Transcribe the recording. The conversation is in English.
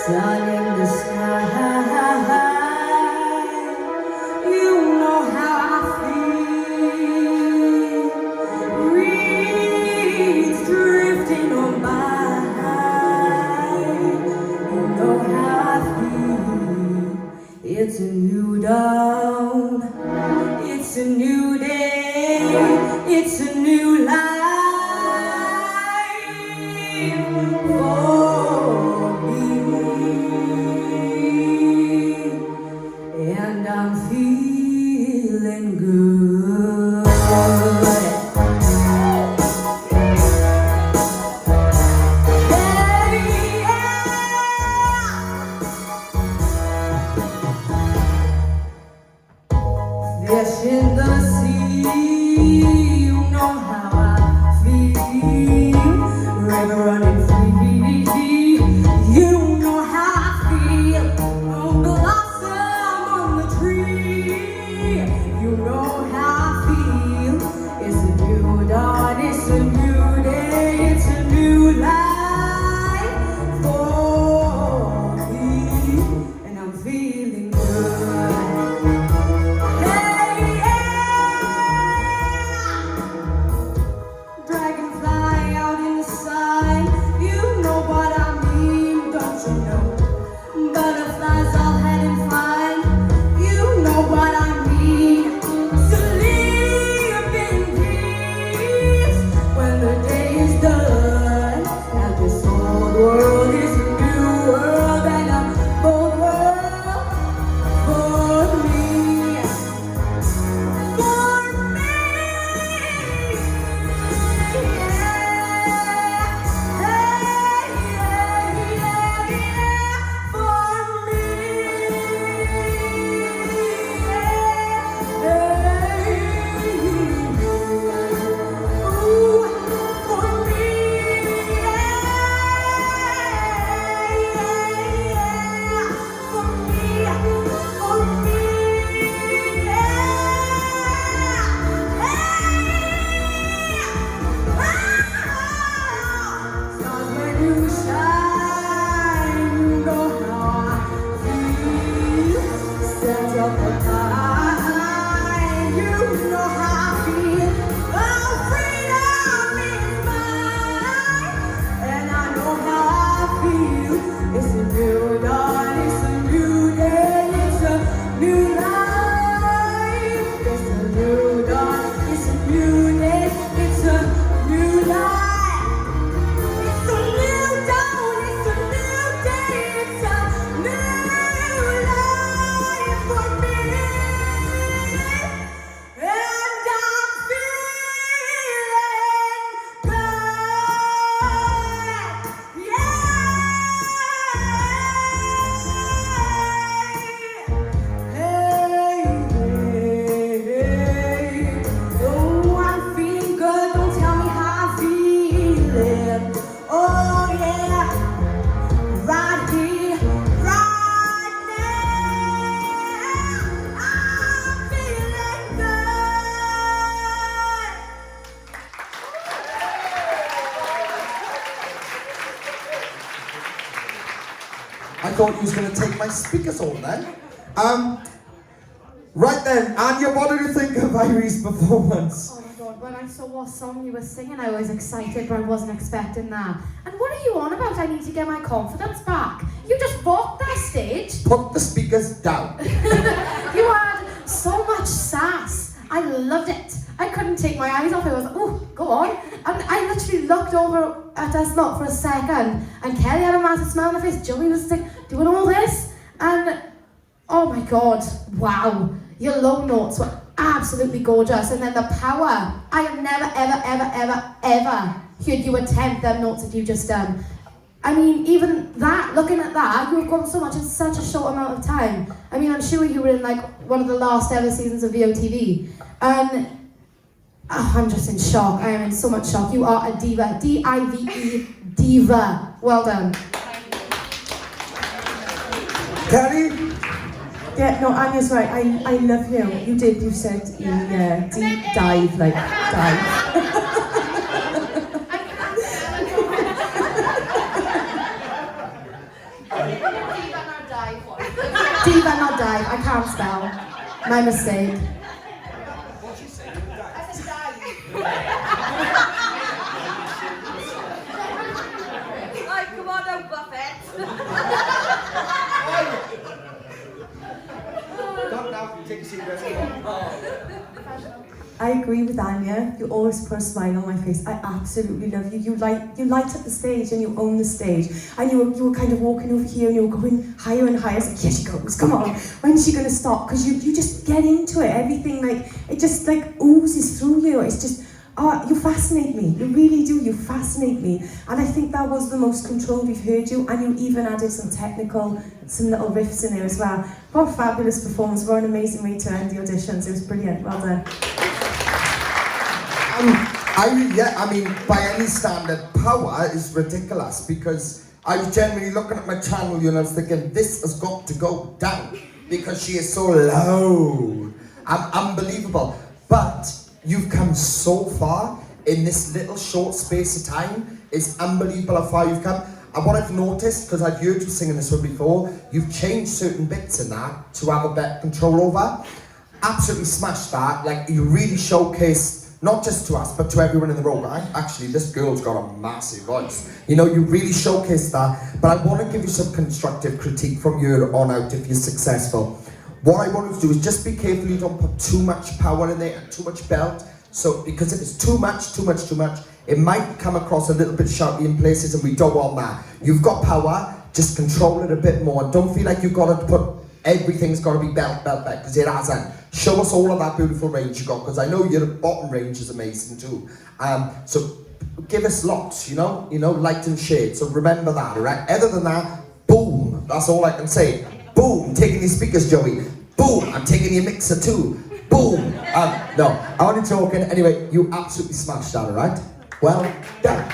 sun in the sky. You know how I feel. Reeds drifting on by. You know how I feel. It's a new dawn. It's a new day. It's a new life. And I'm feeling good. Hey, yeah. Fish in the sea, you know how I feel. River running free. You know how I feel. Blossom on the tree. You know how I feel. It's a new dawn. It's a new day. It's a new life for me. And I'm feeling good. Hey, yeah. Dragonfly out in the sun. You know what I mean, don't you know? Butterflies all having fun. You know what I mean. So live in peace when the day is done. And this old world is a new world, and a bold world for me. For me. I thought you was going to take my speakers home then. Right then, Anya, what did you think of Eiry's performance? Oh my god, when I saw what song you were singing, I was excited, but I wasn't expecting that. And what are you on about? I need to get my confidence back. You just rocked that stage. Put the speakers down. You had so much sass. I loved it. I couldn't take my eyes off it. I was like, oh, go on. And I literally looked over at us lot for a second, and Kelly had a massive smile on her face. Joey was like doing all this, and oh my god, wow. Your low notes were absolutely gorgeous, and then the power. I have never, ever, ever, ever, ever heard you attempt them notes that you just done. I mean, even that, looking at that, you have gone so much in such a short amount of time. I mean, I'm sure you were in like one of the last ever seasons of VOTV, and I'm just in shock. I am in so much shock. You are a diva. D-I-V-E, diva. Well done. Kelly? Yeah, no, Anya's right. I love you. You did. You said deep dive, like dive. Diva, not dive. I can't spell. My mistake. Like, come on now, Buffett. Don't now, take a seat, let's go. I agree with Anya. You always put a smile on my face. I absolutely love you. You light up the stage and you own the stage. And you were kind of walking over here and you were going higher and higher. It's like, here she goes, come on. When's she gonna stop? Because you just get into it. Everything like it just like oozes through you. It's just you fascinate me. You really do. You fascinate me. And I think that was the most controlled we've heard you. And you even added some little riffs in there as well. What a fabulous performance. What an amazing way to end the auditions. It was brilliant. Well done. I mean, by any standard, Power is ridiculous because I was generally looking at my channel, you know, I was thinking, this has got to go down because she is so loud and unbelievable. But you've come so far in this little short space of time. It's unbelievable how far you've come. And what I've noticed, because I've heard you singing this one before, you've changed certain bits in that to have a better control over. Absolutely smashed that. Like, you really showcased, not just to us, but to everyone in the room. Actually, this girl's got a massive voice. You know, you really showcased that. But I want to give you some constructive critique from here on out if you're successful. What I want you to do is just be careful you don't put too much power in there and too much belt. So, because if it's too much, it might come across a little bit shouty in places and we don't want that. You've got power, just control it a bit more. Don't feel like you've got to put, everything's got to be belt, because it hasn't. Show us all of that beautiful range you got, because I know your bottom range is amazing too. So give us lots, you know, light and shade. So remember that, all right? Other than that, boom. That's all I can say. Boom. Taking your speakers, Joey. Boom. I'm taking your mixer too. Boom. No, I'm only talking. Anyway, you absolutely smashed that, all right? Well done.